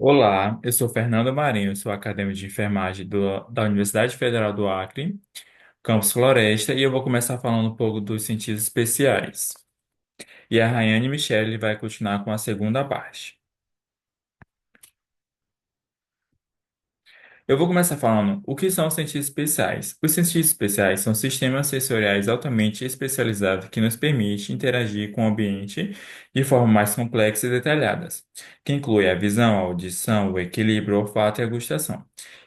Olá, eu sou Fernando Marinho, sou acadêmico de enfermagem da Universidade Federal do Acre, campus Floresta, e eu vou começar falando um pouco dos cientistas especiais. E a Rayane Michele vai continuar com a segunda parte. Eu vou começar falando o que são os cientistas especiais. Os cientistas especiais são sistemas sensoriais altamente especializados que nos permitem interagir com o ambiente de forma mais complexa e detalhada, que inclui a visão, a audição, o equilíbrio, o olfato e a gustação.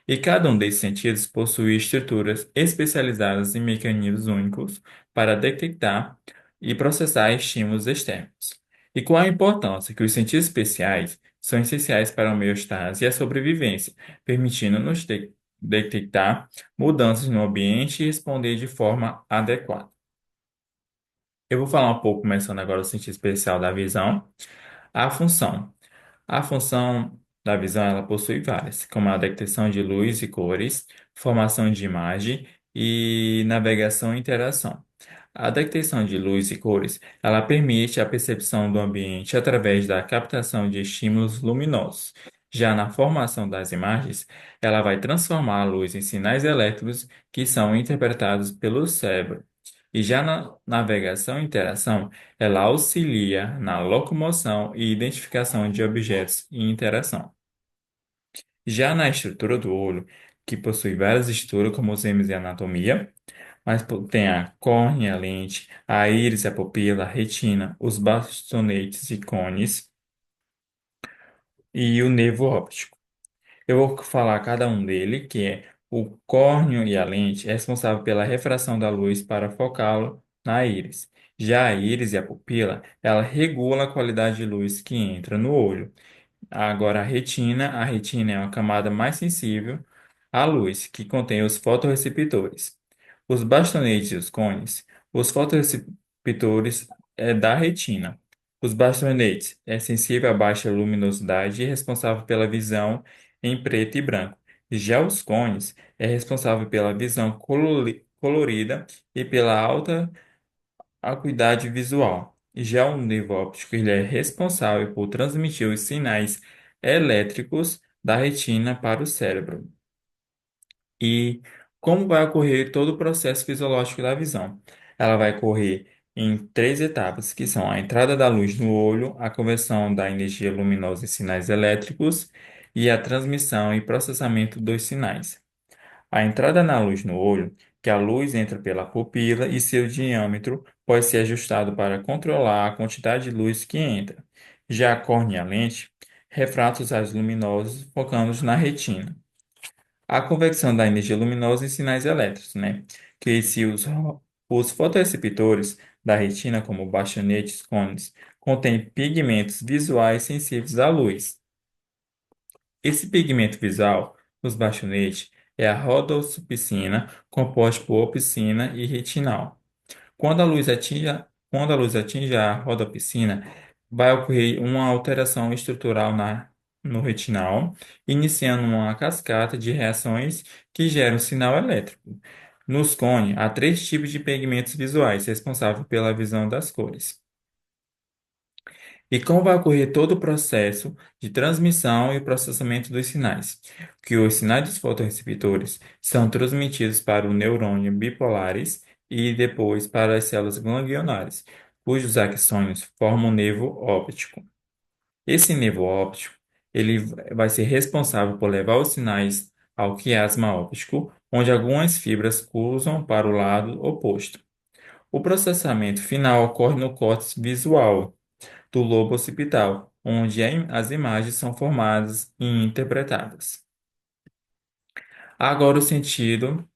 E cada um desses sentidos possui estruturas especializadas em mecanismos únicos para detectar e processar estímulos externos. E qual a importância que os cientistas especiais são essenciais para a homeostase e a sobrevivência, permitindo-nos detectar mudanças no ambiente e responder de forma adequada. Eu vou falar um pouco, começando agora o sentido especial da visão. A função. A função da visão ela possui várias, como a detecção de luz e cores, formação de imagem e navegação e interação. A detecção de luz e cores, ela permite a percepção do ambiente através da captação de estímulos luminosos. Já na formação das imagens, ela vai transformar a luz em sinais elétricos que são interpretados pelo cérebro. E já na navegação e interação, ela auxilia na locomoção e identificação de objetos em interação. Já na estrutura do olho, que possui várias estruturas, como os exames de anatomia, mas tem a córnea, a lente, a íris, a pupila, a retina, os bastonetes e cones e o nervo óptico. Eu vou falar cada um dele, que é o córneo e a lente é responsável pela refração da luz para focá-lo na íris. Já a íris e a pupila, ela regula a qualidade de luz que entra no olho. Agora, a retina é uma camada mais sensível à luz, que contém os fotorreceptores. Os bastonetes e os fotorreceptores é da retina. Os bastonetes é sensível a baixa luminosidade e responsável pela visão em preto e branco. Já os cones é responsável pela visão colorida e pela alta acuidade visual. Já o nervo óptico ele é responsável por transmitir os sinais elétricos da retina para o cérebro. E como vai ocorrer todo o processo fisiológico da visão? Ela vai ocorrer em três etapas, que são a entrada da luz no olho, a conversão da energia luminosa em sinais elétricos e a transmissão e processamento dos sinais. A entrada na luz no olho, que a luz entra pela pupila e seu diâmetro pode ser ajustado para controlar a quantidade de luz que entra. Já a córnea e a lente refratam os raios luminosos focando na retina. A conversão da energia luminosa em sinais elétricos, né? Que se os fotoreceptores da retina, como bastonetes, cones, contêm pigmentos visuais sensíveis à luz. Esse pigmento visual, nos bastonetes, é a rodopsina, composta por opsina e retinal. Quando a luz atinge a rodopsina, vai ocorrer uma alteração estrutural no retinal, iniciando uma cascata de reações que geram sinal elétrico. Nos cones, há três tipos de pigmentos visuais responsáveis pela visão das cores. E como vai ocorrer todo o processo de transmissão e processamento dos sinais? Que os sinais dos fotorreceptores são transmitidos para o neurônio bipolares e depois para as células ganglionares, cujos axônios formam o nervo óptico. Esse nervo óptico, ele vai ser responsável por levar os sinais ao quiasma óptico, onde algumas fibras cruzam para o lado oposto. O processamento final ocorre no córtex visual do lobo occipital, onde as imagens são formadas e interpretadas. Agora, o sentido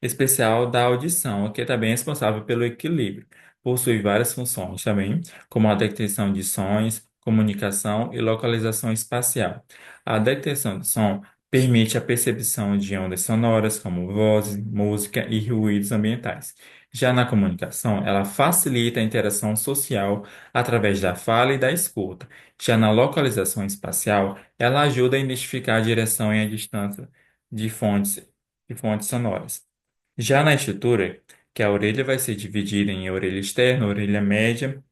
especial da audição, que é também responsável pelo equilíbrio. Possui várias funções também, como a detecção de sons, comunicação e localização espacial. A detecção de som permite a percepção de ondas sonoras, como vozes, música e ruídos ambientais. Já na comunicação, ela facilita a interação social através da fala e da escuta. Já na localização espacial, ela ajuda a identificar a direção e a distância de fontes sonoras. Já na estrutura, que a orelha vai ser dividida em orelha externa, orelha média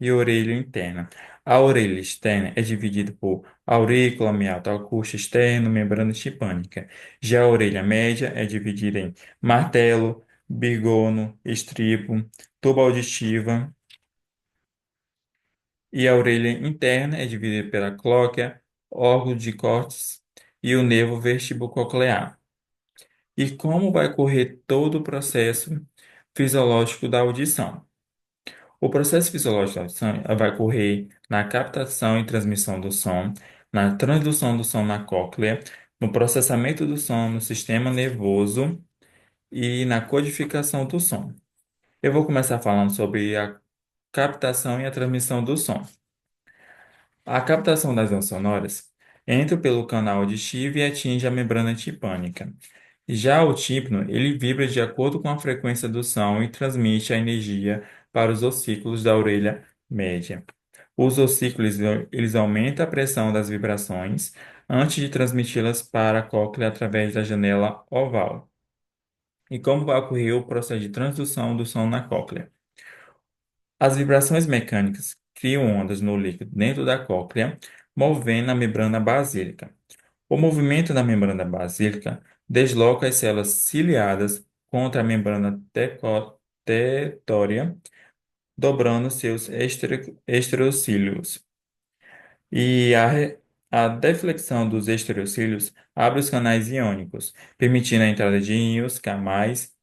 e orelha interna. A orelha externa é dividida por aurícula, meato acústico externo, membrana timpânica. Já a orelha média é dividida em martelo, bigono, estribo, tuba auditiva, e a orelha interna é dividida pela cóclea, órgão de córtex e o nervo vestibulococlear. E como vai correr todo o processo fisiológico da audição? O processo fisiológico da audição vai ocorrer na captação e transmissão do som, na transdução do som na cóclea, no processamento do som no sistema nervoso e na codificação do som. Eu vou começar falando sobre a captação e a transmissão do som. A captação das ondas sonoras entra pelo canal auditivo e atinge a membrana timpânica. Já o tímpano, ele vibra de acordo com a frequência do som e transmite a energia para os ossículos da orelha média. Os ossículos, eles aumentam a pressão das vibrações antes de transmiti-las para a cóclea através da janela oval. E como vai ocorrer o processo de transdução do som na cóclea? As vibrações mecânicas criam ondas no líquido dentro da cóclea, movendo a membrana basílica. O movimento da membrana basílica desloca as células ciliadas contra a membrana tetória, dobrando seus estereocílios. E a deflexão dos estereocílios abre os canais iônicos, permitindo a entrada de íons K+,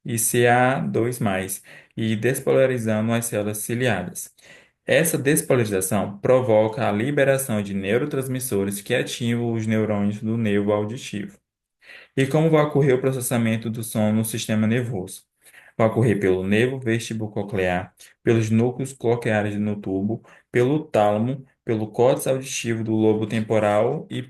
e Ca2+, e despolarizando as células ciliadas. Essa despolarização provoca a liberação de neurotransmissores que ativam os neurônios do nervo auditivo. E como vai ocorrer o processamento do som no sistema nervoso? Vai ocorrer pelo nervo vestibulococlear, pelos núcleos cocleares no tubo, pelo tálamo, pelo córtex auditivo do lobo temporal e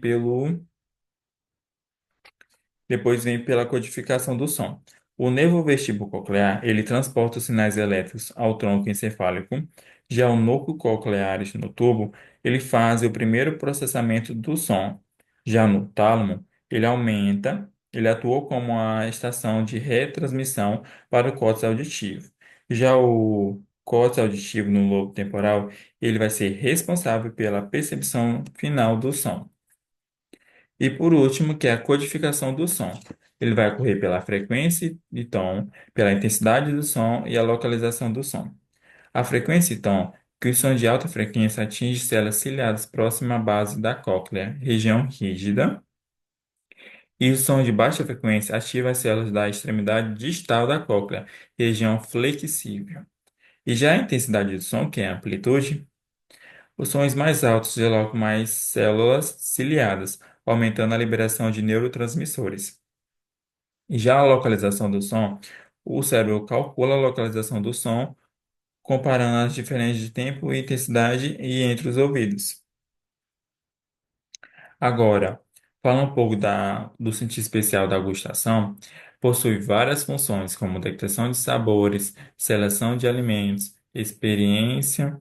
depois vem pela codificação do som. O nervo vestibulococlear, ele transporta os sinais elétricos ao tronco encefálico. Já o núcleo cocleares no tubo, ele faz o primeiro processamento do som. Já no tálamo, ele atua como a estação de retransmissão para o córtex auditivo. Já o córtex auditivo no lobo temporal, ele vai ser responsável pela percepção final do som. E por último, que é a codificação do som. Ele vai ocorrer pela frequência e tom, pela intensidade do som e a localização do som. A frequência e tom, que o som de alta frequência atinge células ciliadas próximas à base da cóclea, região rígida, e o som de baixa frequência ativa as células da extremidade distal da cóclea, região flexível. E já a intensidade do som, que é a amplitude, os sons mais altos deslocam mais células ciliadas, aumentando a liberação de neurotransmissores. E já a localização do som, o cérebro calcula a localização do som, comparando as diferenças de tempo e intensidade e entre os ouvidos. Agora, falando um pouco do sentido especial da gustação, possui várias funções, como detecção de sabores, seleção de alimentos, experiência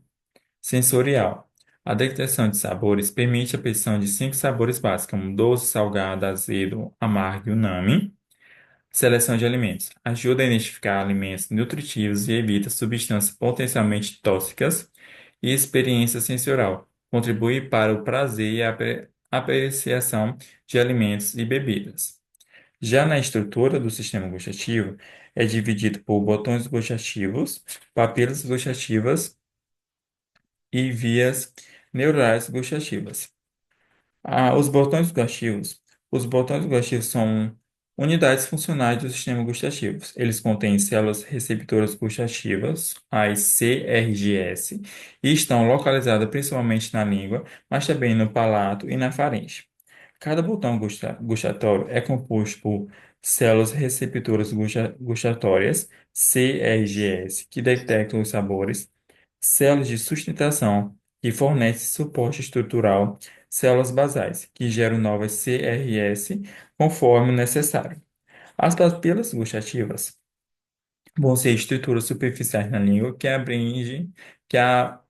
sensorial. A detecção de sabores permite a percepção de cinco sabores básicos, como doce, salgado, azedo, amargo e umami. Seleção de alimentos. Ajuda a identificar alimentos nutritivos e evita substâncias potencialmente tóxicas. E experiência sensorial. Contribui para o prazer e a apreciação de alimentos e bebidas. Já na estrutura do sistema gustativo, é dividido por botões gustativos, papilas gustativas e vias neurais gustativas. Os botões gustativos. Os botões gustativos são unidades funcionais do sistema gustativo. Eles contêm células receptoras gustativas, as CRGS, e estão localizadas principalmente na língua, mas também no palato e na faringe. Cada botão gustatório é composto por células receptoras gustatórias, CRGS, que detectam os sabores, células de sustentação, que fornecem suporte estrutural, células basais, que geram novas CRS conforme necessário. As papilas gustativas vão ser estruturas superficiais na língua que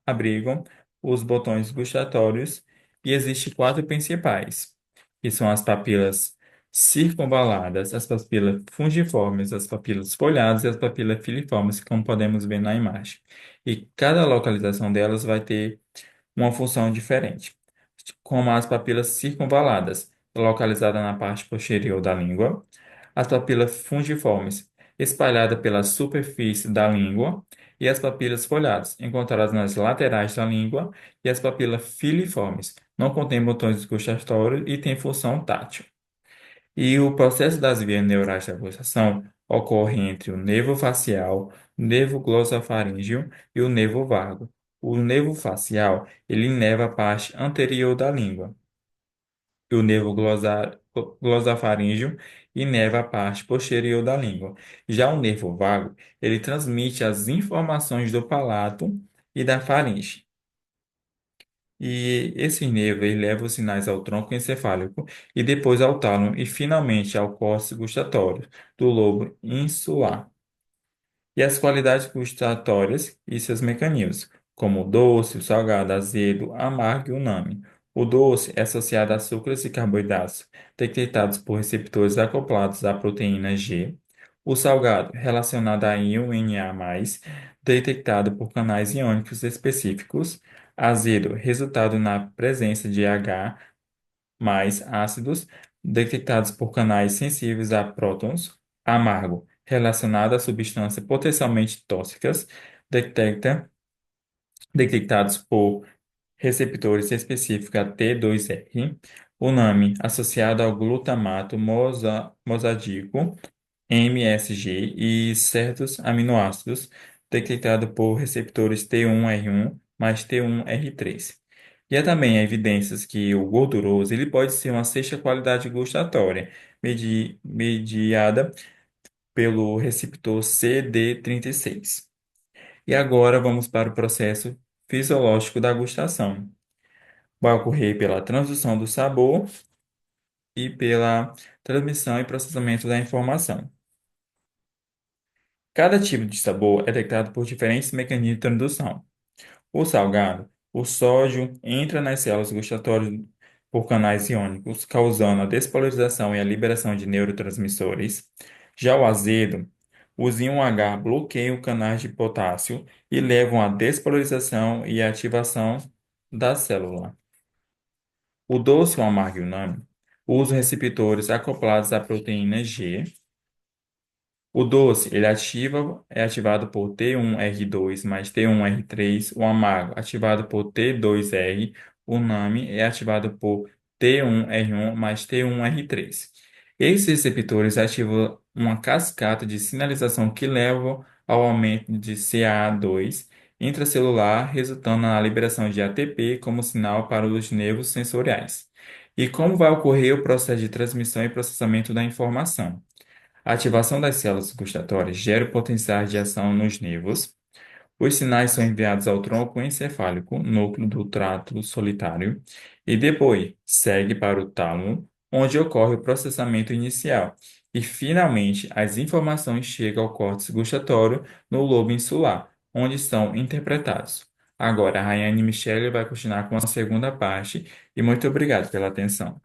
abrigam os botões gustatórios, e existem quatro principais, que são as papilas circunvaladas, as papilas fungiformes, as papilas folhadas e as papilas filiformes, como podemos ver na imagem. E cada localização delas vai ter uma função diferente, como as papilas circunvaladas, localizada na parte posterior da língua, as papilas fungiformes, espalhada pela superfície da língua, e as papilas folhadas, encontradas nas laterais da língua, e as papilas filiformes, não contêm botões gustatórios e têm função tátil. E o processo das vias neurais da gustação ocorre entre o nervo facial, o nervo glossofaríngeo e o nervo vago. O nervo facial, ele inerva a parte anterior da língua. E o nervo glossofaríngeo inerva a parte posterior da língua. Já o nervo vago, ele transmite as informações do palato e da faringe. E esse nervo ele leva os sinais ao tronco encefálico e depois ao tálamo e finalmente ao córtex gustatório do lobo insular. E as qualidades gustatórias e seus mecanismos, como o doce, o salgado, azedo, amargo e unânime. O doce é associado a açúcares e carboidratos detectados por receptores acoplados à proteína G. O salgado, relacionado a íon Na+, detectado por canais iônicos específicos. Azedo, resultado na presença de H mais ácidos detectados por canais sensíveis a prótons. Amargo, relacionado a substâncias potencialmente tóxicas, detecta, detectados por receptores específicos a T2R. Uname, associado ao glutamato mosaico, MSG, e certos aminoácidos, detectado por receptores T1R1 mais T1R3. E há também evidências que o gorduroso ele pode ser uma sexta qualidade gustatória, mediada pelo receptor CD36. E agora vamos para o processo fisiológico da gustação. Vai ocorrer pela transdução do sabor e pela transmissão e processamento da informação. Cada tipo de sabor é detectado por diferentes mecanismos de transdução. O salgado, o sódio entra nas células gustatórias por canais iônicos, causando a despolarização e a liberação de neurotransmissores. Já o azedo, os íons H bloqueiam canais de potássio e levam à despolarização e à ativação da célula. O doce, o amargo e o unânime usam receptores acoplados à proteína G. O doce, ele é ativado por T1R2 mais T1R3. O amargo, ativado por T2R. O NAMI é ativado por T1R1 mais T1R3. Esses receptores ativam uma cascata de sinalização que leva ao aumento de CA2 intracelular, resultando na liberação de ATP como sinal para os nervos sensoriais. E como vai ocorrer o processo de transmissão e processamento da informação? A ativação das células gustatórias gera o potencial de ação nos nervos. Os sinais são enviados ao tronco encefálico, núcleo do trato solitário, e depois segue para o tálamo, onde ocorre o processamento inicial. E, finalmente, as informações chegam ao córtex gustatório no lobo insular, onde são interpretados. Agora, a Rayane Michele vai continuar com a segunda parte, e muito obrigado pela atenção.